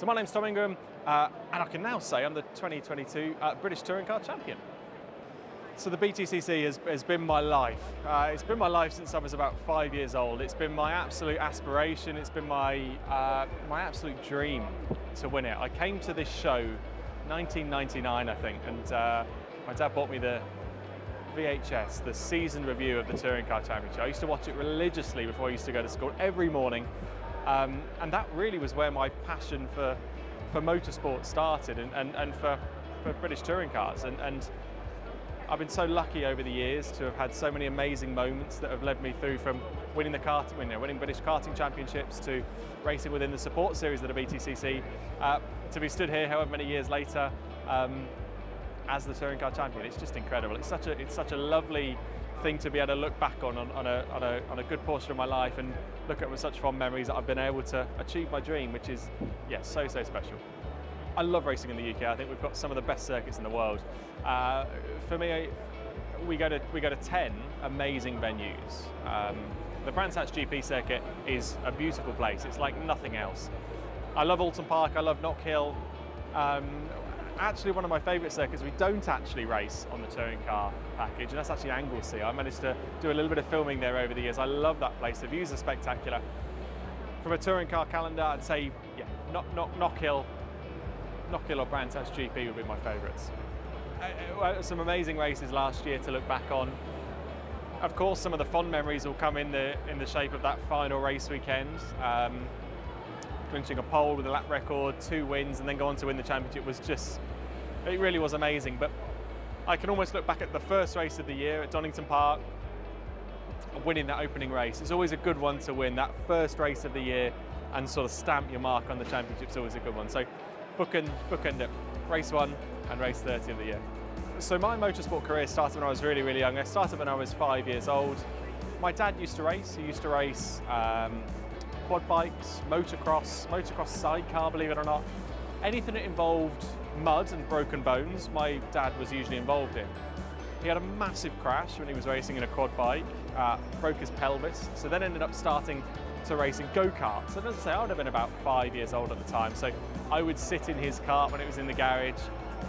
So my name's Tom Ingram, and I can now say I'm the 2022 British Touring Car Champion. So the BTCC has been my life. It's been my life since I was about 5 years old. It's been my absolute aspiration. It's been my absolute dream to win it. I came to this show 1999, I think, and my dad bought me the VHS, the season review of the Touring Car Championship. I used to watch it religiously before I used to go to school every morning. And that really was where my passion for motorsport started and for British touring cars. And I've been so lucky over the years to have had so many amazing moments that have led me through from winning winning British karting championships to racing within the support series of the BTCC, to be stood here however many years later as the touring car champion. It's just incredible. It's such a lovely thing to be able to look back on a good portion of my life and look at with such fond memories that I've been able to achieve my dream, which is, yeah, so special. I love racing in the UK. I think we've got some of the best circuits in the world. For me, we go to 10 amazing venues. The Brands Hatch GP circuit is a beautiful place. It's like nothing else. I love Alton Park. I love Knock Hill. Actually, one of my favourite circuits, we don't actually race on the touring car package, and that's actually Anglesey. I managed to do a little bit of filming there over the years. I love that place. The views are spectacular. From a touring car calendar, I'd say, yeah, Knock Hill or Brands Hatch GP would be my favourites. Some amazing races last year to look back on. Of course, some of the fond memories will come in the shape of that final race weekend. Clinching a pole with a lap record, 2 wins, and then go on to win the championship it really was amazing. But I can almost look back at the first race of the year at Donington Park, winning that opening race. It's always a good one to win, that first race of the year, and sort of stamp your mark on the championship is always a good one. So bookend it, race 1 and race 30 of the year. So my motorsport career started when I was really young. I started when I was 5 years old. My dad used to race. He used to race quad bikes, motocross sidecar, believe it or not. Anything that involved mud and broken bones, my dad was usually involved in. He had a massive crash when he was racing in a quad bike, broke his pelvis, so then ended up starting to race in go-karts. And as I say, I would have been about 5 years old at the time, so I would sit in his cart when it was in the garage,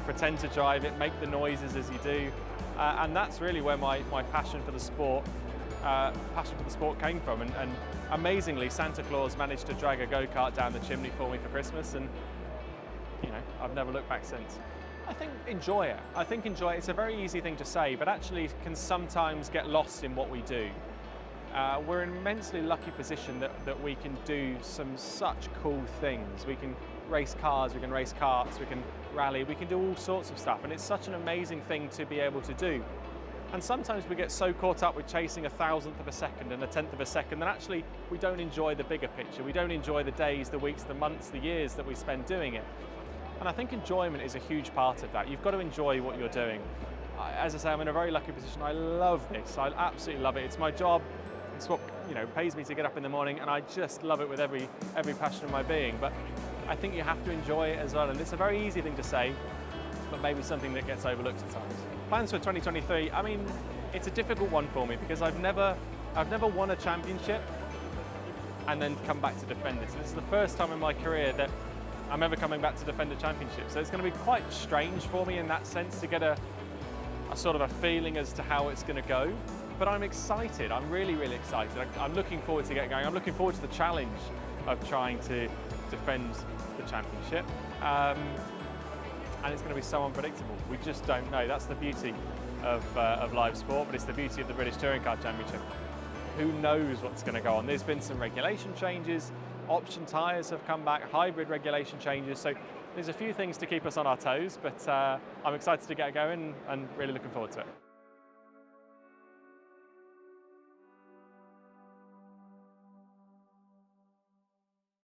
pretend to drive it, make the noises as you do, and that's really where my passion for the sport came from. And amazingly, Santa Claus managed to drag a go-kart down the chimney for me for Christmas, and you know, I've never looked back since. I think enjoy it. It's a very easy thing to say, but actually can sometimes get lost in what we do. We're in an immensely lucky position that we can do some such cool things. We can race cars, we can race karts, we can rally, we can do all sorts of stuff, and it's such an amazing thing to be able to do. And sometimes we get so caught up with chasing 1,000th of a second and 1/10 of a second that actually we don't enjoy the bigger picture. We don't enjoy the days, the weeks, the months, the years that we spend doing it. And I think enjoyment is a huge part of that. You've got to enjoy what you're doing. As I say, I'm in a very lucky position. I love this. I absolutely love it. It's my job. It's what, you know, pays me to get up in the morning, and I just love it with every passion of my being. But I think you have to enjoy it as well. And it's a very easy thing to say, but maybe something that gets overlooked at times. Plans for 2023, I mean, it's a difficult one for me because I've never won a championship and then come back to defend it. So this is the first time in my career that I'm ever coming back to defend a championship. So it's going to be quite strange for me in that sense to get a sort of a feeling as to how it's going to go. But I'm excited. I'm really excited. I'm looking forward to get going. I'm looking forward to the challenge of trying to defend the championship. And it's going to be so unpredictable. We just don't know. That's the beauty of live sport, but it's the beauty of the British Touring Car Championship. Who knows what's going to go on? There's been some regulation changes, option tyres have come back, hybrid regulation changes, so there's a few things to keep us on our toes, but I'm excited to get going and really looking forward to it.